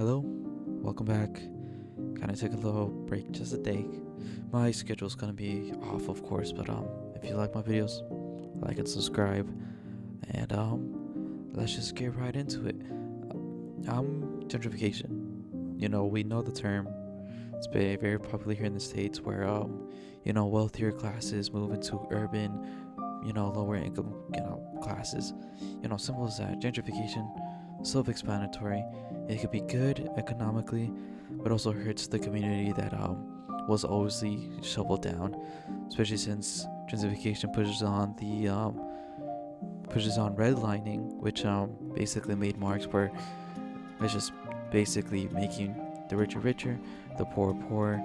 Hello, welcome back. Kind of took a little break, just a day. My schedule's gonna be off, of course, but if you like my videos, like and subscribe, and let's just get right into it. Gentrification. We know the term. It's been very popular here in the States, where wealthier classes move into urban, lower income, classes. Simple as that. Gentrification, self-explanatory. It could be good economically, but also hurts the community that was always shoveled down, especially since gentrification pushes on redlining, which basically made marks where it's just basically making the richer richer, the poor poorer,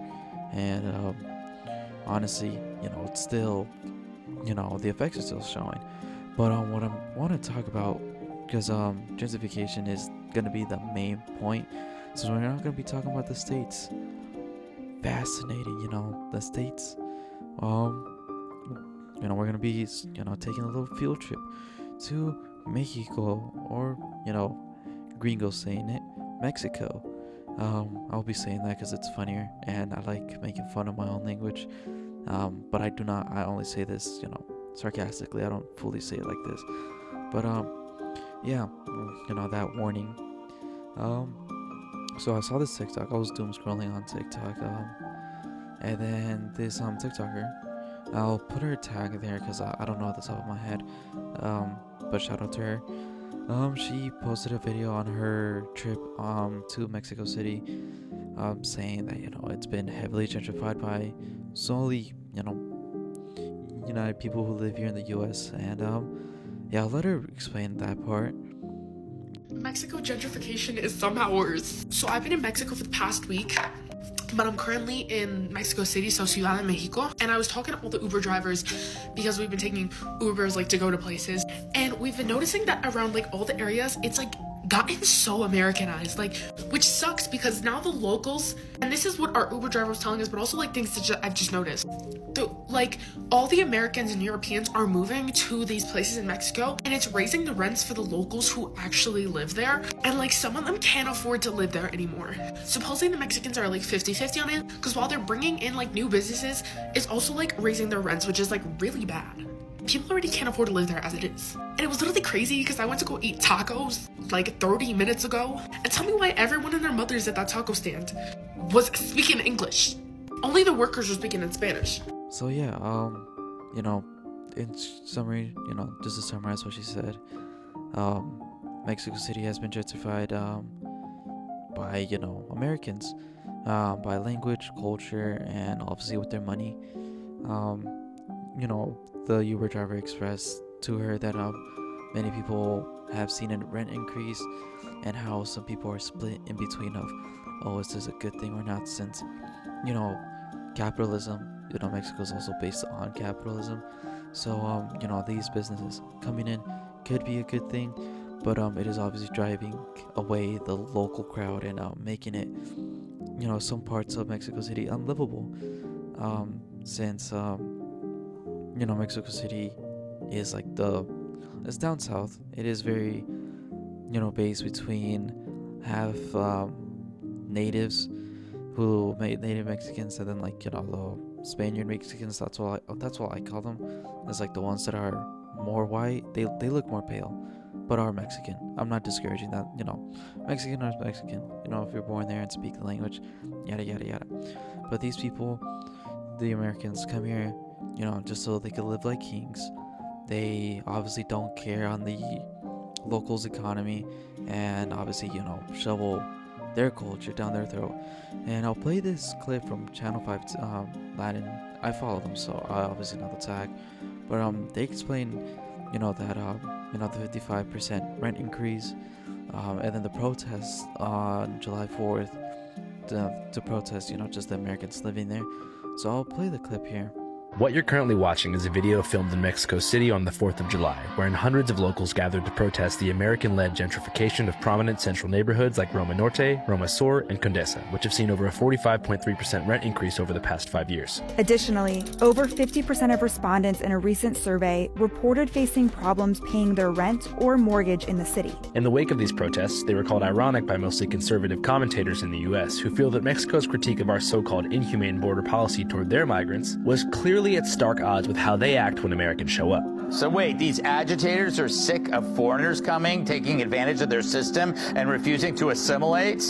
and honestly, it's still, the effects are still showing. But what I want to talk about, because gentrification is gonna be the main point, so we're not gonna be talking about the states. Fascinating, the states. We're gonna be, taking a little field trip to Mexico, or gringos saying it, Mexico. I'll be saying that because it's funnier, and I like making fun of my own language. But I do not. I only say this, sarcastically. I don't fully say it like this. But yeah, that warning. So I saw this TikTok. I was doom scrolling on TikTok. And then this TikToker. I'll put her tag there because I don't know at the top of my head. But shout out to her. She posted a video on her trip to Mexico City, saying that it's been heavily gentrified by solely United people who live here in the U.S. And yeah, I'll let her explain that part. Mexico gentrification is somehow worse. So I've been in Mexico for the past week, but I'm currently in Mexico City, so Ciudad de Mexico, and I was talking to all the Uber drivers because we've been taking Ubers to go to places, and we've been noticing that around all the areas, it's gotten so Americanized, which sucks because now the locals, and this is what our Uber driver was telling us, but also things that I've just noticed. All the Americans and Europeans are moving to these places in Mexico, and it's raising the rents for the locals who actually live there, and some of them can't afford to live there anymore. Supposedly the Mexicans are 50-50 on it, because while they're bringing in new businesses, it's also raising their rents, which is really bad. People already can't afford to live there as it is. And it was literally crazy because I went to go eat tacos 30 minutes ago, and tell me why everyone and their mothers at that taco stand was speaking English. Only the workers were speaking in Spanish. So yeah, in summary, just to summarize what she said, Mexico City has been gentrified by Americans, by language, culture, and obviously with their money. The Uber driver expressed to her that many people have seen a rent increase, and how some people are split in between of, oh, is this a good thing or not, since capitalism, Mexico is also based on capitalism. So these businesses coming in could be a good thing, but it is obviously driving away the local crowd, and making it some parts of Mexico City unlivable, since Mexico City is it's down south. It is very based between half natives who made native Mexicans, and then the Spaniard Mexicans. That's what I call them. It's the ones that are more white. They look more pale, but are Mexican. I'm not discouraging that. Mexican or Mexican. If you're born there and speak the language, yada yada yada. But these people, the Americans, come here, just so they could live like kings. They obviously don't care on the locals' economy, and obviously shovel their culture down their throat. And I'll play this clip from Channel 5 Latin. I follow them, so I obviously know the tag. But they explain that the 55% rent increase, and then the protests on July 4th to protest just the Americans living there. So I'll play the clip here. What you're currently watching is a video filmed in Mexico City on the 4th of July, wherein hundreds of locals gathered to protest the American-led gentrification of prominent central neighborhoods like Roma Norte, Roma Sur, and Condesa, which have seen over a 45.3% rent increase over the past 5 years. Additionally, over 50% of respondents in a recent survey reported facing problems paying their rent or mortgage in the city. In the wake of these protests, they were called ironic by mostly conservative commentators in the U.S. who feel that Mexico's critique of our so-called inhumane border policy toward their migrants was clearly at stark odds with how they act when Americans show up. So wait, these agitators are sick of foreigners coming, taking advantage of their system, and refusing to assimilate?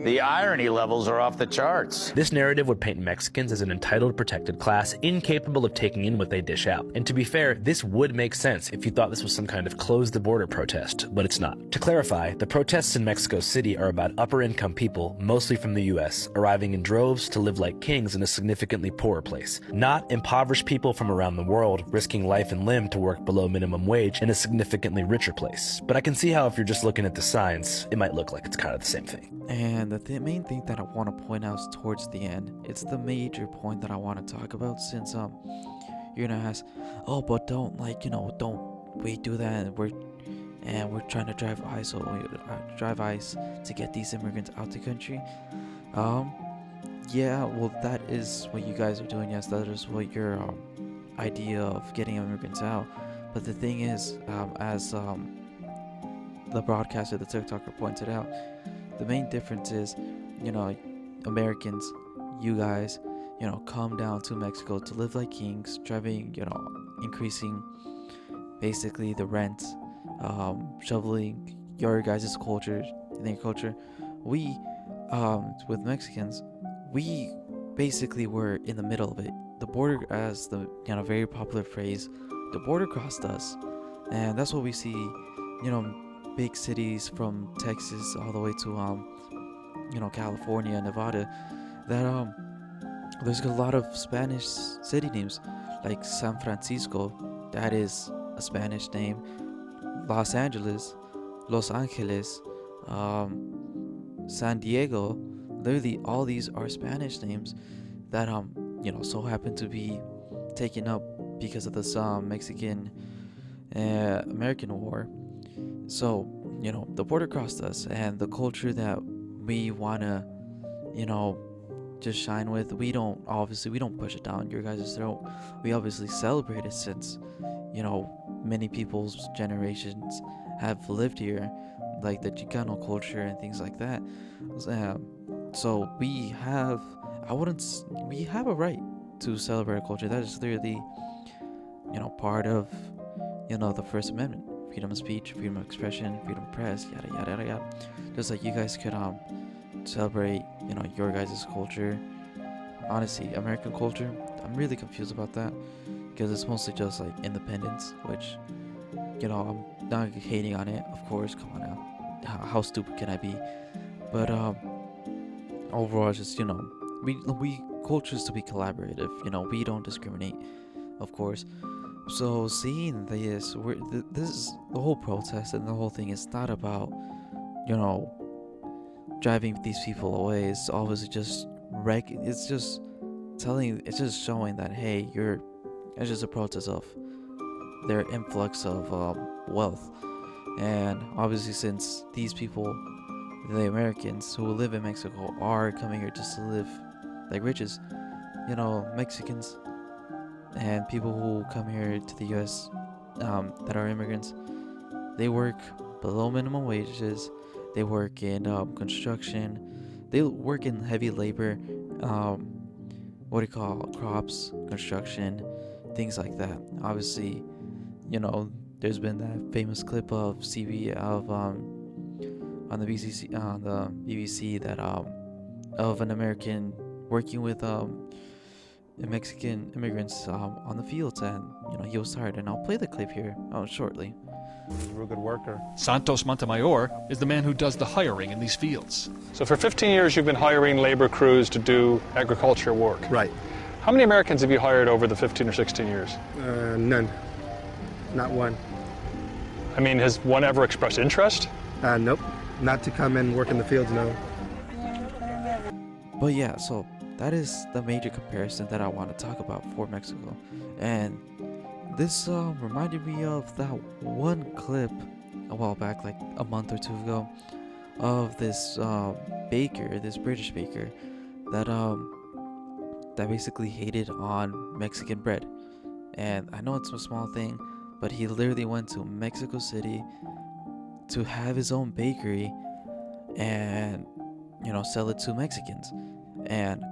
The irony levels are off the charts. This narrative would paint Mexicans as an entitled, protected class, incapable of taking in what they dish out. And to be fair, this would make sense if you thought this was some kind of close-the-border protest, but it's not. To clarify, the protests in Mexico City are about upper-income people, mostly from the U.S., arriving in droves to live like kings in a significantly poorer place. Not impoverished people from around the world risking life and limb to work below minimum wage in a significantly richer place. But I can see how if you're just looking at the signs, it might look like it's kind of the same thing. And the main thing that I want to point out towards the end, it's the major point that I want to talk about, since you're gonna ask, oh, but don't don't we do that, and we're trying to drive ICE, drive ICE to get these immigrants out the country. Yeah, well, that is what you guys are doing. Yes, that is what your idea of getting immigrants out. But the thing is, as the broadcaster, the TikToker pointed out, the main difference is, Americans, you guys, come down to Mexico to live like kings, driving, increasing basically the rent, shoveling your guys' culture, their culture. We, with Mexicans, we basically were in the middle of it. The border, as the very popular phrase, the border crossed us, and that's what we see. Big cities from Texas all the way to California, Nevada, that there's a lot of Spanish city names, like San Francisco, that is a Spanish name, Los Angeles, Los Angeles, San Diego. Literally all these are Spanish names that so happen to be taken up because of this Mexican American War. So, the border crossed us, and the culture that we want to, just shine with, we don't push it down your guys' throat. We obviously celebrate it, since, many people's generations have lived here, like the Chicano culture and things like that. So we have a right to celebrate our culture. That is literally, part of, the First Amendment. Freedom of speech, freedom of expression, freedom of press, yada yada yada yada. Just like you guys could celebrate, your guys' culture. Honestly, American culture, I'm really confused about that, because it's mostly just like independence, which, I'm not hating on it, of course. Come on now, how stupid can I be? But overall, just we cultures to be collaborative. We don't discriminate, of course. So seeing this, this is the whole protest, and the whole thing is not about, driving these people away. It's obviously just it's just showing that, hey, it's just a protest of their influx of wealth. And obviously, since these people, the Americans who live in Mexico, are coming here just to live like riches, Mexicans and people who come here to the U.S. That are immigrants, they work below minimum wages. They work in construction. They work in heavy labor. Crops, construction, things like that. Obviously, there's been that famous clip of on the BBC that of an American working with Mexican immigrants on the fields, and he was tired. And I'll play the clip here shortly. He's a real good worker. Santos Montemayor is the man who does the hiring in these fields. So for 15 years you've been hiring labor crews to do agriculture work. Right. How many Americans have you hired over the 15 or 16 years? None. Not one. I mean, has one ever expressed interest? Nope. Not to come and work in the fields, no. But yeah, so that is the major comparison that I want to talk about for Mexico. And this reminded me of that one clip a while back, like a month or two ago, of this baker, this British baker, that basically hated on Mexican bread. And I know it's a small thing, but he literally went to Mexico City to have his own bakery and, sell it to Mexicans. And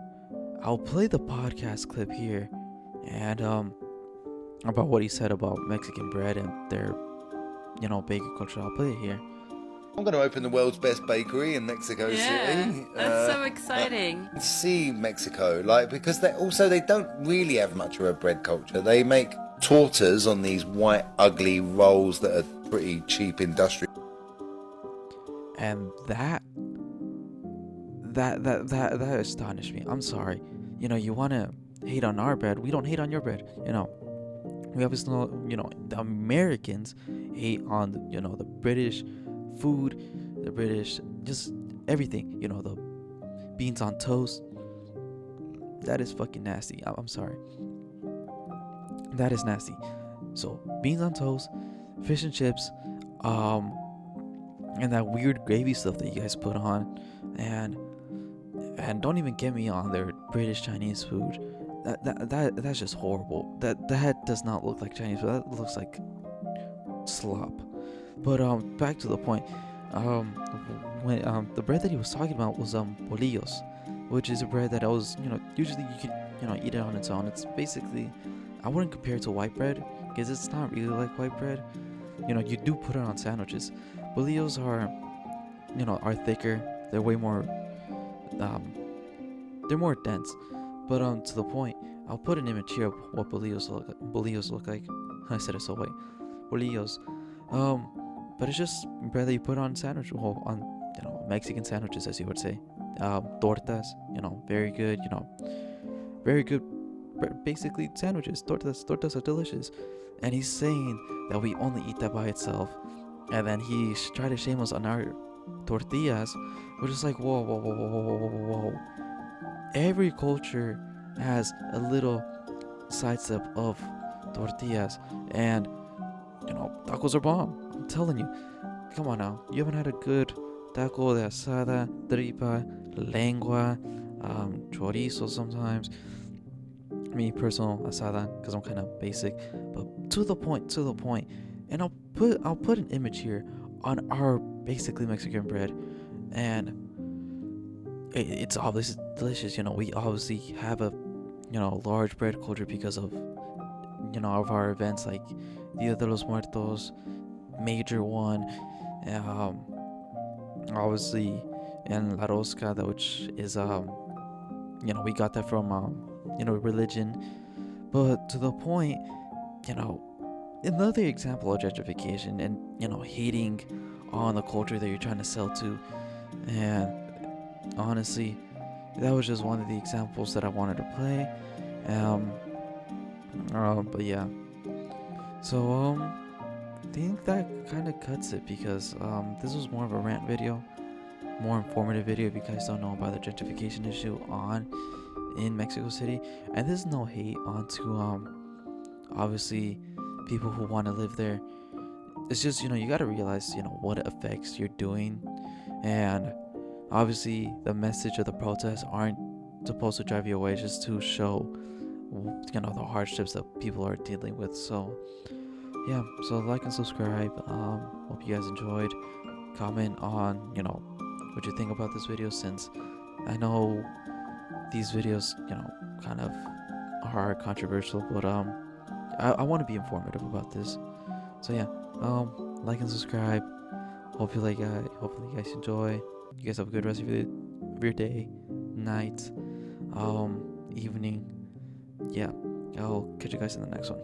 I'll play the podcast clip here and about what he said about Mexican bread and their, baker culture. I'll play it here. I'm going to open the world's best bakery in Mexico City. That's so exciting. See Mexico, because they don't really have much of a bread culture. They make tortas on these white, ugly rolls that are pretty cheap industrial. And that astonished me. I'm sorry. You want to hate on our bread. We don't hate on your bread. We obviously know, the Americans hate on, the British food, the British, just everything. The beans on toast. That is fucking nasty. I'm sorry. That is nasty. So, beans on toast, fish and chips, and that weird gravy stuff that you guys put on, and don't even get me on their British Chinese food. That's just horrible. That does not look like Chinese food. That looks like slop. But back to the point. When the bread that he was talking about was bolillos, which is a bread that I was usually you could eat it on its own. It's basically, I wouldn't compare it to white bread because it's not really like white bread. You do put it on sandwiches. Bolillos are thicker. They're way more they're more dense. But to the point, I'll put an image here of what bolillos look like. I said it so white. Bolillos. But it's just bread that you put on sandwich, on Mexican sandwiches, as you would say. Tortas, very good, very good. Basically, sandwiches. Tortas are delicious. And he's saying that we only eat that by itself, and then he tried to shame us on our tortillas. We're just like, whoa. Every culture has a little sidestep of tortillas, and tacos are bomb. I'm telling you. Come on now. You haven't had a good taco de asada, tripa, lengua, chorizo sometimes. Me personal asada, because I'm kind of basic, but to the point. And I'll put an image here on our basically Mexican bread, and it's obviously delicious. We obviously have a large bread culture because of of our events like Dia de los Muertos, major one, obviously, and La Rosca, which is we got that from religion. But to the point, another example of gentrification and hating on the culture that you're trying to sell to. And honestly, that was just one of the examples that I wanted to play. But yeah, so I think that kind of cuts it, because this was more of a rant video, more informative video if you guys don't know about the gentrification issue in Mexico City. And there's no hate onto obviously people who want to live there. It's just you got to realize what effects you're doing, and obviously the message of the protests aren't supposed to drive you away, just to show the hardships that people are dealing with. So yeah, so like and subscribe. Hope you guys enjoyed. Comment on what you think about this video, since I know these videos kind of are controversial, but I want to be informative about this. So yeah, like and subscribe. Hopefully you guys enjoy. You guys have a good rest of your day, night, evening. Yeah, I'll catch you guys in the next one.